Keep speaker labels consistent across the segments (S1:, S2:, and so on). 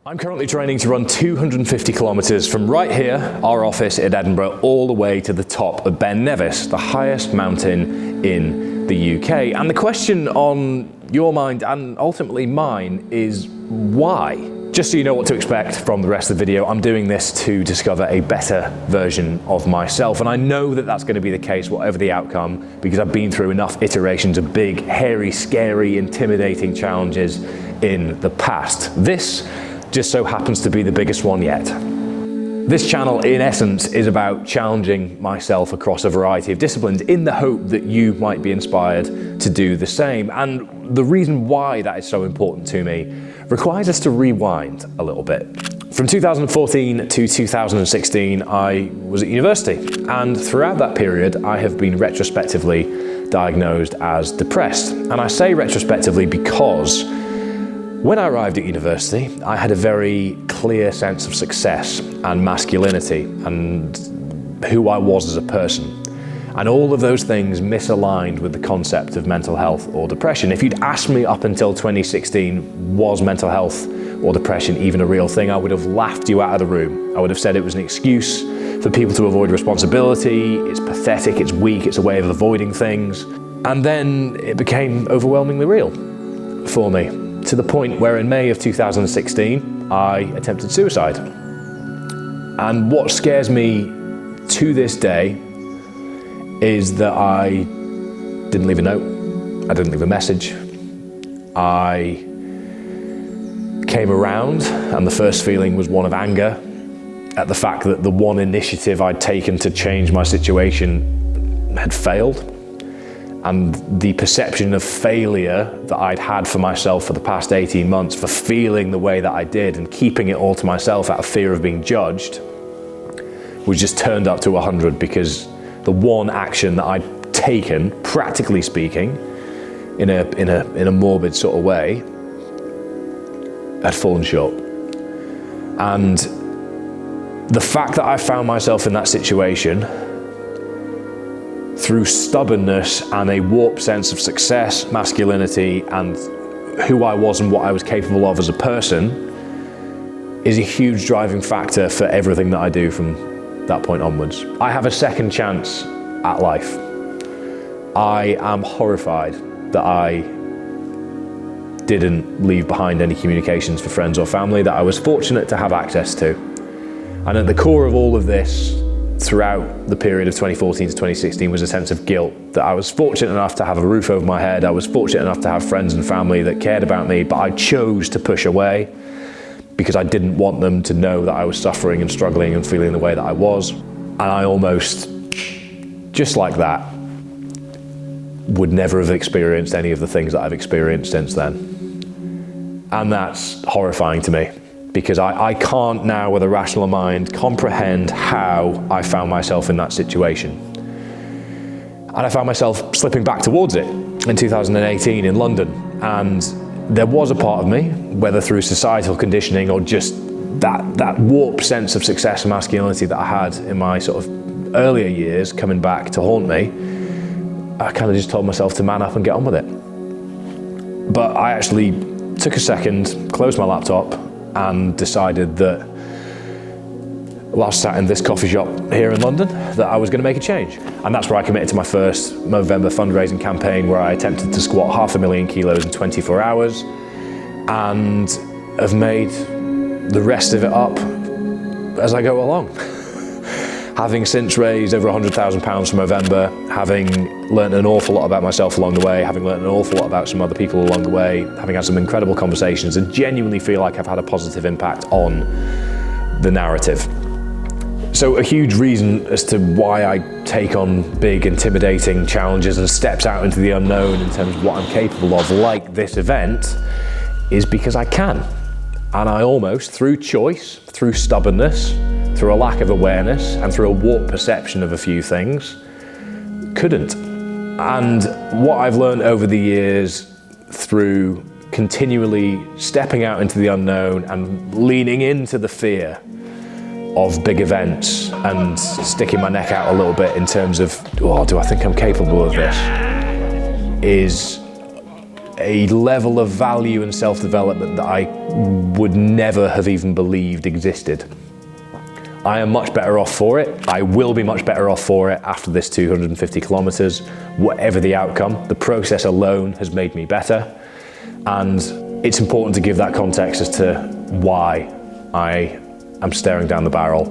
S1: I'm currently training to run 250 kilometres from right here, our office in Edinburgh, all the way to the top of Ben Nevis, the highest mountain in the UK. And the question on your mind and ultimately mine is why? Just so you know what to expect from the rest of the video, I'm doing this to discover a better version of myself. And I know that that's going to be the case, whatever the outcome, because I've been through enough iterations of big, hairy, scary, intimidating challenges in the past. This just so happens to be the biggest one yet. This channel, in essence, is about challenging myself across a variety of disciplines in the hope that you might be inspired to do the same. And the reason why that is so important to me requires us to rewind a little bit. From 2014 to 2016, I was at university, and throughout that period, I have been retrospectively diagnosed as depressed. And I say retrospectively because when I arrived at university, I had a very clear sense of success and masculinity and who I was as a person. And all of those things misaligned with the concept of mental health or depression. If you'd asked me up until 2016, was mental health or depression even a real thing, I would have laughed you out of the room. I would have said it was an excuse for people to avoid responsibility, it's pathetic, it's weak, it's a way of avoiding things. And then it became overwhelmingly real for me, to the point where in May of 2016, I attempted suicide. And what scares me to this day is that I didn't leave a note, I didn't leave a message. I came around and the first feeling was one of anger at the fact that the one initiative I'd taken to change my situation had failed. And the perception of failure that I'd had for myself for the past 18 months for feeling the way that I did and keeping it all to myself out of fear of being judged was just turned up to 100 because the one action that I'd taken, practically speaking, in a morbid sort of way, had fallen short. And the fact that I found myself in that situation through stubbornness and a warped sense of success, masculinity, and who I was and what I was capable of as a person is a huge driving factor for everything that I do from that point onwards. I have a second chance at life. I am horrified that I didn't leave behind any communications for friends or family that I was fortunate to have access to. And at the core of all of this, throughout the period of 2014 to 2016 was a sense of guilt that I was fortunate enough to have a roof over my head. I was fortunate enough to have friends and family that cared about me, but I chose to push away because I didn't want them to know that I was suffering and struggling and feeling the way that I was. And I almost, just like that, would never have experienced any of the things that I've experienced since then. And that's horrifying to me, because I can't now, with a rational mind, comprehend how I found myself in that situation. And I found myself slipping back towards it in 2018 in London. And there was a part of me, whether through societal conditioning or just that warped sense of success and masculinity that I had in my sort of earlier years coming back to haunt me, I kind of just told myself to man up and get on with it. But I actually took a second, closed my laptop, and decided that whilst sat in this coffee shop here in London, that I was going to make a change. And that's where I committed to my first November fundraising campaign, where I attempted to squat 500,000 kilos in 24 hours and have made the rest of it up as I go along. Having since raised over £100,000 from November, having learned an awful lot about myself along the way, having learned an awful lot about some other people along the way, having had some incredible conversations, and genuinely feel like I've had a positive impact on the narrative. So a huge reason as to why I take on big, intimidating challenges and steps out into the unknown in terms of what I'm capable of, like this event, is because I can. And I almost, through choice, through stubbornness, through a lack of awareness, and through a warped perception of a few things, couldn't. And what I've learned over the years through continually stepping out into the unknown and leaning into the fear of big events and sticking my neck out a little bit in terms of, oh, do I think I'm capable of this, is a level of value and self-development that I would never have even believed existed. I am much better off for it. I will be much better off for it after this 250 kilometers, whatever the outcome. The process alone has made me better. And it's important to give that context as to why I am staring down the barrel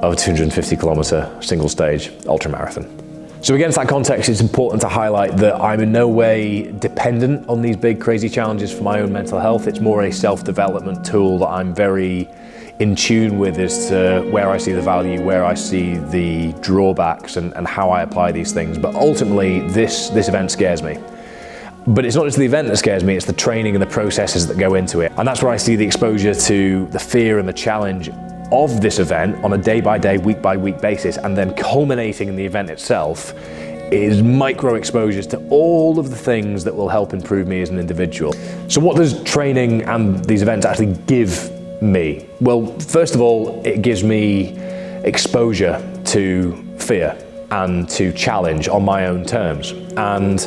S1: of a 250 kilometer single stage ultramarathon. So against that context, it's important to highlight that I'm in no way dependent on these big crazy challenges for my own mental health. It's more a self-development tool that I'm very in tune with as to where I see the value, where I see the drawbacks, and how I apply these things. But ultimately, this event scares me. But it's not just the event that scares me, it's the training and the processes that go into it. And that's where I see the exposure to the fear and the challenge of this event on a day-by-day, week-by-week basis, and then culminating in the event itself is micro exposures to all of the things that will help improve me as an individual. So what does training and these events actually give me? Well, first of all, it gives me exposure to fear and to challenge on my own terms. And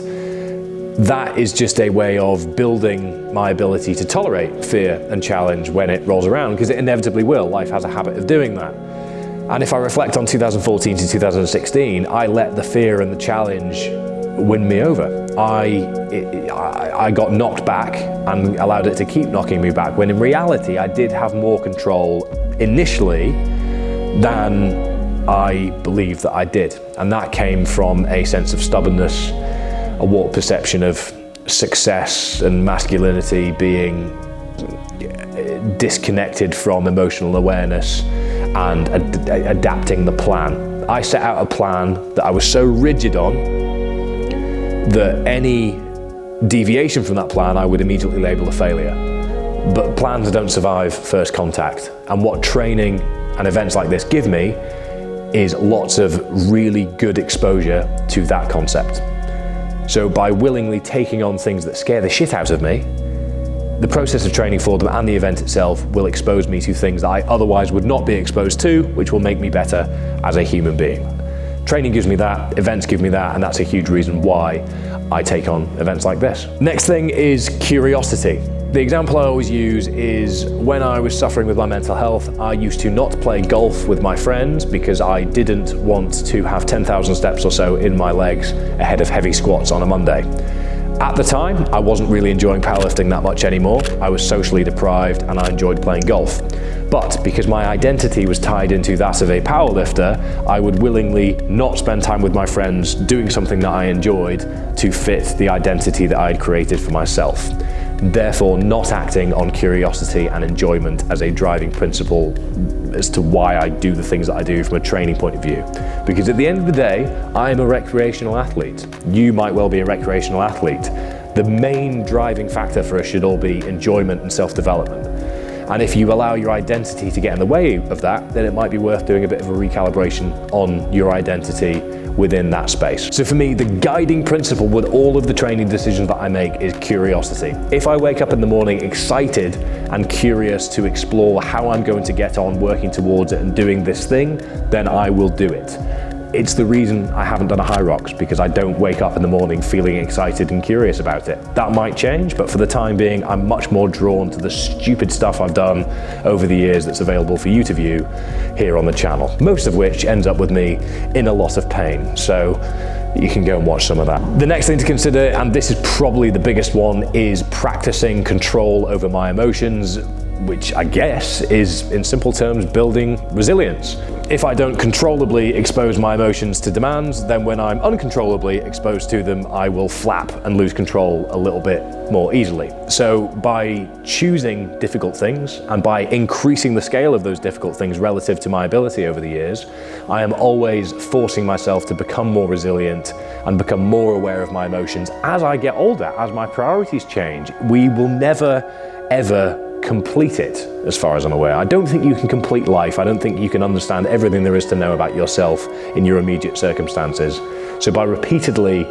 S1: that is just a way of building my ability to tolerate fear and challenge when it rolls around, because it inevitably will. Life has a habit of doing that. And if I reflect on 2014 to 2016, I let the fear and the challenge win me over. I got knocked back and allowed it to keep knocking me back, when in reality I did have more control initially than I believed that I did. And that came from a sense of stubbornness, a warped perception of success and masculinity being disconnected from emotional awareness and adapting the plan. I set out a plan that I was so rigid on that any deviation from that plan I would immediately label a failure. But plans don't survive first contact. And what training and events like this give me is lots of really good exposure to that concept. So by willingly taking on things that scare the shit out of me, the process of training for them and the event itself will expose me to things that I otherwise would not be exposed to, which will make me better as a human being. Training gives me that, events give me that, and that's a huge reason why I take on events like this. Next thing is curiosity. The example I always use is when I was suffering with my mental health, I used to not play golf with my friends because I didn't want to have 10,000 steps or so in my legs ahead of heavy squats on a Monday. At the time, I wasn't really enjoying powerlifting that much anymore. I was socially deprived and I enjoyed playing golf. But because my identity was tied into that of a powerlifter, I would willingly not spend time with my friends doing something that I enjoyed to fit the identity that I had created for myself. Therefore, not acting on curiosity and enjoyment as a driving principle as to why I do the things that I do from a training point of view. Because at the end of the day, I'm a recreational athlete. You might well be a recreational athlete. The main driving factor for us should all be enjoyment and self-development. And if you allow your identity to get in the way of that, then it might be worth doing a bit of a recalibration on your identity within that space. So for me, the guiding principle with all of the training decisions that I make is curiosity. If I wake up in the morning excited and curious to explore how I'm going to get on working towards it and doing this thing, then I will do it. It's the reason I haven't done a high rocks, because I don't wake up in the morning feeling excited and curious about it. That might change, but for the time being, I'm much more drawn to the stupid stuff I've done over the years that's available for you to view here on the channel, most of which ends up with me in a lot of pain. So you can go and watch some of that. The next thing to consider, and this is probably the biggest one, is practicing control over my emotions, which I guess is, in simple terms, building resilience. If I don't controllably expose my emotions to demands, then when I'm uncontrollably exposed to them, I will flap and lose control a little bit more easily. So by choosing difficult things and by increasing the scale of those difficult things relative to my ability over the years, I am always forcing myself to become more resilient and become more aware of my emotions as I get older, as my priorities change. We will never, ever complete it, as far as I'm aware. I don't think you can complete life. I don't think you can understand everything there is to know about yourself in your immediate circumstances. So by repeatedly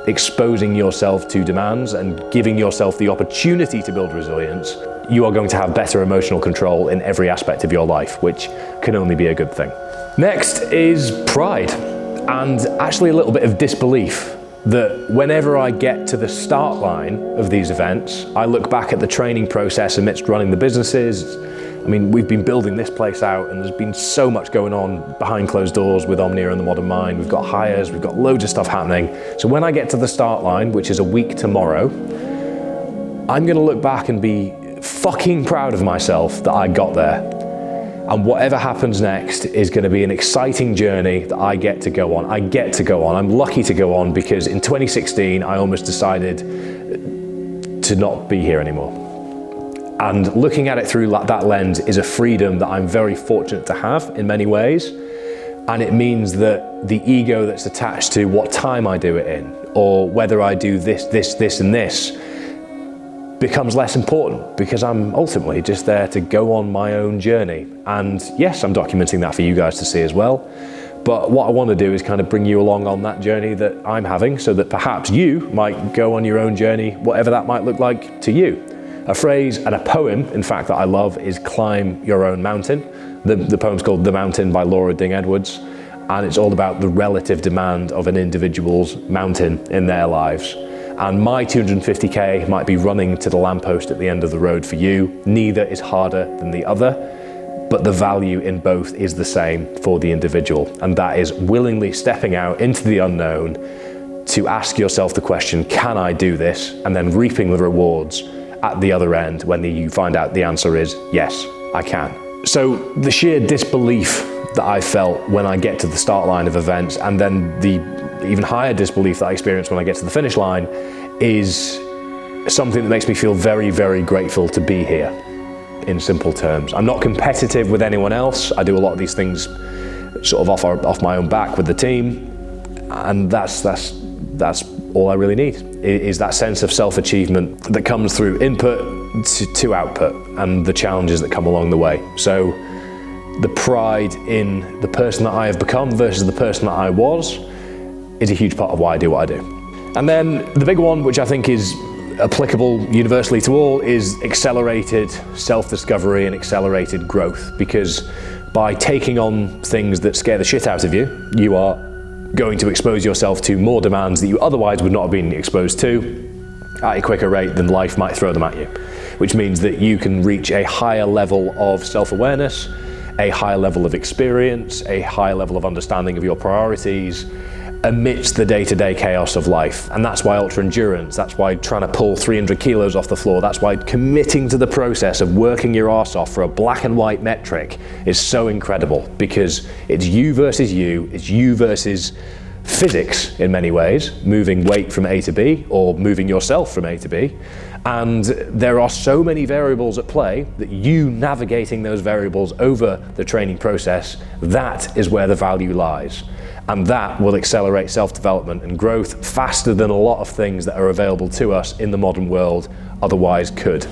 S1: exposing yourself to demands and giving yourself the opportunity to build resilience, you are going to have better emotional control in every aspect of your life, which can only be a good thing. Next is pride, and actually a little bit of disbelief that whenever I get to the start line of these events, I look back at the training process amidst running the businesses. I mean, we've been building this place out and there's been so much going on behind closed doors with Omnia and the Modern Mind. We've got hires, we've got loads of stuff happening. So when I get to the start line, which is a week tomorrow, I'm gonna look back and be fucking proud of myself that I got there. And whatever happens next is going to be an exciting journey that I get to go on. I'm lucky to go on because in 2016, I almost decided to not be here anymore. And looking at it through that lens is a freedom that I'm very fortunate to have in many ways. And it means that the ego that's attached to what time I do it in, or whether I do this, and this, becomes less important because I'm ultimately just there to go on my own journey. And yes, I'm documenting that for you guys to see as well. But what I want to do is kind of bring you along on that journey that I'm having so that perhaps you might go on your own journey, whatever that might look like to you. A phrase and a poem, in fact, that I love is Climb Your Own Mountain. The poem's called The Mountain by Laura Ding Edwards. And it's all about the relative demand of an individual's mountain in their lives. And my 250K might be running to the lamppost at the end of the road for you. Neither is harder than the other, but the value in both is the same for the individual. And that is willingly stepping out into the unknown to ask yourself the question, can I do this? And then reaping the rewards at the other end when you find out the answer is, yes, I can. So the sheer disbelief that I felt when I get to the start line of events, and then the even higher disbelief that I experience when I get to the finish line, is something that makes me feel very, very grateful to be here, in simple terms. I'm not competitive with anyone else. I do a lot of these things sort of off my own back with the team, and that's all I really need, is that sense of self-achievement that comes through input to output and the challenges that come along the way. So the pride in the person that I have become versus the person that I was is a huge part of why I do what I do. And then the big one, which I think is applicable universally to all, is accelerated self-discovery and accelerated growth. Because by taking on things that scare the shit out of you, you are going to expose yourself to more demands that you otherwise would not have been exposed to at a quicker rate than life might throw them at you. Which means that you can reach a higher level of self-awareness, a higher level of experience, a higher level of understanding of your priorities amidst the day-to-day chaos of life. And that's why ultra endurance, that's why trying to pull 300 kilos off the floor, that's why committing to the process of working your arse off for a black and white metric is so incredible, because it's you versus you, it's you versus physics in many ways, moving weight from A to B or moving yourself from A to B. And there are so many variables at play that you navigating those variables over the training process, that is where the value lies. And that will accelerate self-development and growth faster than a lot of things that are available to us in the modern world otherwise could,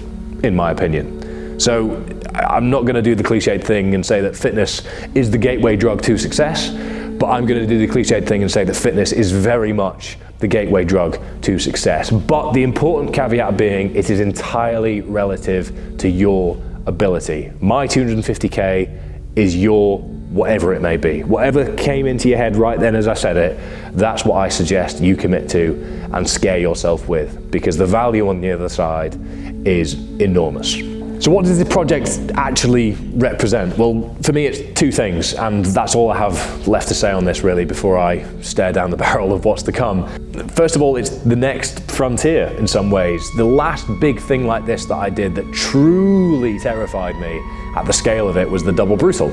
S1: in my opinion. So I'm not going to do the cliched thing and say that fitness is the gateway drug to success, but I'm going to do the cliched thing and say that fitness is very much the gateway drug to success. But the important caveat being, it is entirely relative to your ability. My 250K is your whatever it may be. Whatever came into your head right then as I said it, that's what I suggest you commit to and scare yourself with, because the value on the other side is enormous. So what does the project actually represent? Well, for me it's two things, and that's all I have left to say on this really before I stare down the barrel of what's to come. First of all, it's the next frontier in some ways. The last big thing like this that I did that truly terrified me at the scale of it was the double brutal,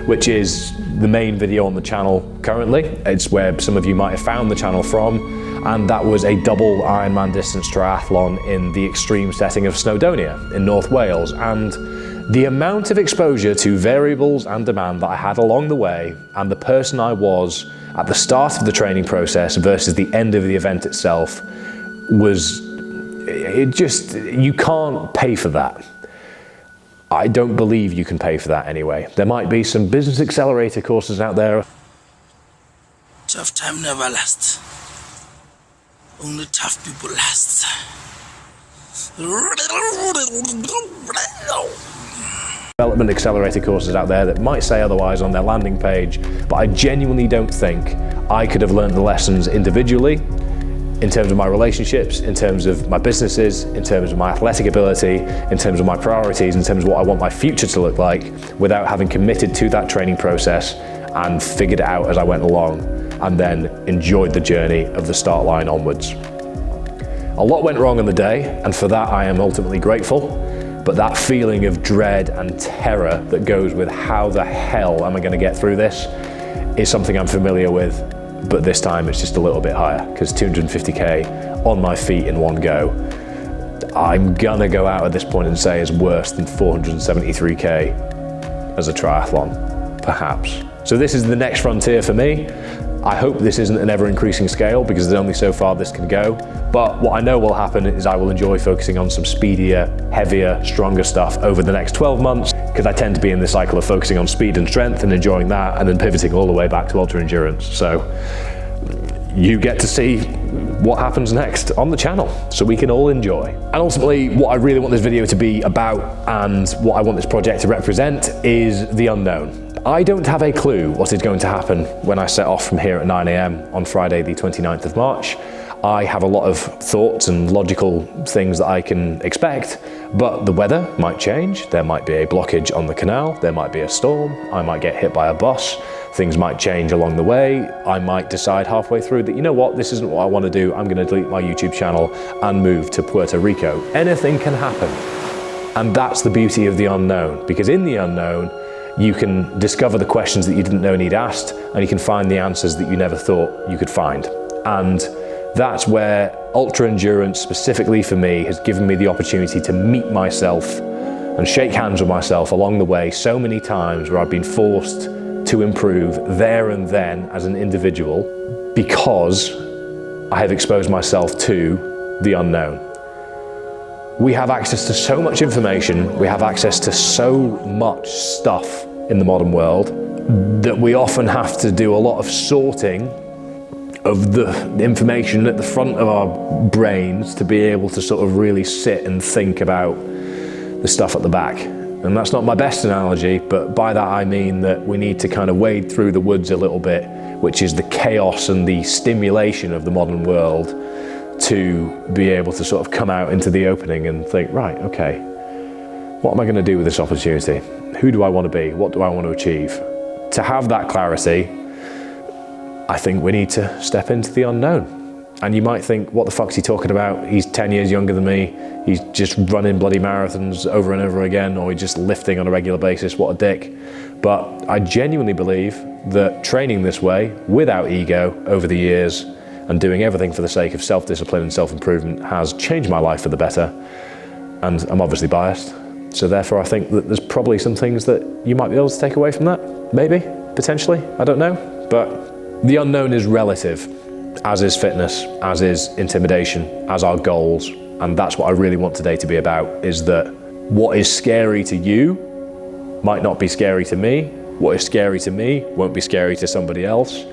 S1: which is the main video on the channel currently. It's where some of you might have found the channel from. And that was a double Ironman distance triathlon in the extreme setting of Snowdonia in North Wales. And the amount of exposure to variables and demand that I had along the way, and the person I was at the start of the training process versus the end of the event itself, you can't pay for that. I don't believe you can pay for that anyway. There might be some business accelerator courses out there.
S2: Tough time never lasts. Only tough people last.
S1: Development accelerator courses out there that might say otherwise on their landing page, but I genuinely don't think I could have learned the lessons individually in terms of my relationships, in terms of my businesses, in terms of my athletic ability, in terms of my priorities, in terms of what I want my future to look like, without having committed to that training process and figured it out as I went along, and then enjoyed the journey of the start line onwards. A lot went wrong on the day, and for that I am ultimately grateful, but that feeling of dread and terror that goes with how the hell am I going to get through this is something I'm familiar with, but this time it's just a little bit higher, because 250k on my feet in one go, I'm gonna go out at this point and say is worse than 473k as a triathlon, perhaps. So this is the next frontier for me. I hope this isn't an ever-increasing scale, because there's only so far this can go. But what I know will happen is I will enjoy focusing on some speedier, heavier, stronger stuff over the next 12 months, because I tend to be in this cycle of focusing on speed and strength and enjoying that, and then pivoting all the way back to ultra endurance. So you get to see what happens next on the channel, so we can all enjoy. And ultimately, what I really want this video to be about, and what I want this project to represent, is the unknown. I don't have a clue what is going to happen when I set off from here at 9 AM on Friday the 29th of March. I have a lot of thoughts and logical things that I can expect, but the weather might change. There might be a blockage on the canal, there might be a storm, I might get hit by a bus, things might change along the way. I might decide halfway through that, you know what, this isn't what I want to do, I'm going to delete my YouTube channel and move to Puerto Rico. Anything can happen. And that's the beauty of the unknown, because in the unknown, you can discover the questions that you didn't know need asked, and you can find the answers that you never thought you could find. And that's where ultra endurance, specifically for me, has given me the opportunity to meet myself and shake hands with myself along the way so many times, where I've been forced to improve there and then as an individual, because I have exposed myself to the unknown. We have access to so much information, we have access to so much stuff in the modern world, that we often have to do a lot of sorting of the information at the front of our brains to be able to sort of really sit and think about the stuff at the back. And that's not my best analogy, but by that I mean that we need to kind of wade through the woods a little bit, which is the chaos and the stimulation of the modern world, to be able to sort of come out into the opening and think, right, okay, what am I going to do with this opportunity? Who do I want to be? What do I want to achieve? To have that clarity, I think we need to step into the unknown. And you might think, what the fuck's he talking about? He's 10 years younger than me. He's just running bloody marathons over and over again, or he's just lifting on a regular basis. What a dick. But I genuinely believe that training this way, without ego, over the years, and doing everything for the sake of self-discipline and self-improvement, has changed my life for the better. And I'm obviously biased, so therefore I think that there's probably some things that you might be able to take away from that. Maybe, potentially, I don't know. But the unknown is relative, as is fitness, as is intimidation, as are goals. And that's what I really want today to be about, is that what is scary to you might not be scary to me. What is scary to me won't be scary to somebody else.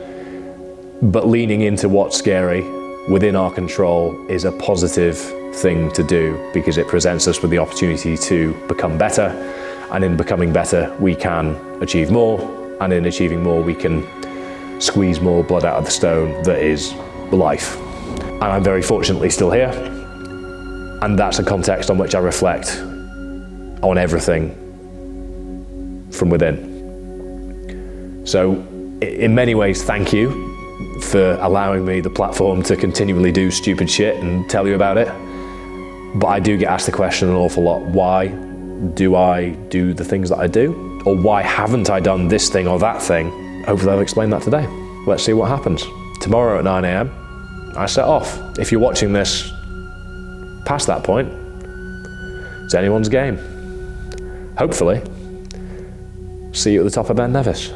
S1: But leaning into what's scary within our control is a positive thing to do, because it presents us with the opportunity to become better. And in becoming better, we can achieve more. And in achieving more, we can squeeze more blood out of the stone that is life. And I'm very fortunately still here. And that's a context on which I reflect on everything from within. So in many ways, thank you for allowing me the platform to continually do stupid shit and tell you about it. But I do get asked the question an awful lot, why do I do the things that I do? Or why haven't I done this thing or that thing? Hopefully I'll explain that today. Let's see what happens. Tomorrow at 9 AM, I set off. If you're watching this past that point, it's anyone's game. Hopefully, see you at the top of Ben Nevis.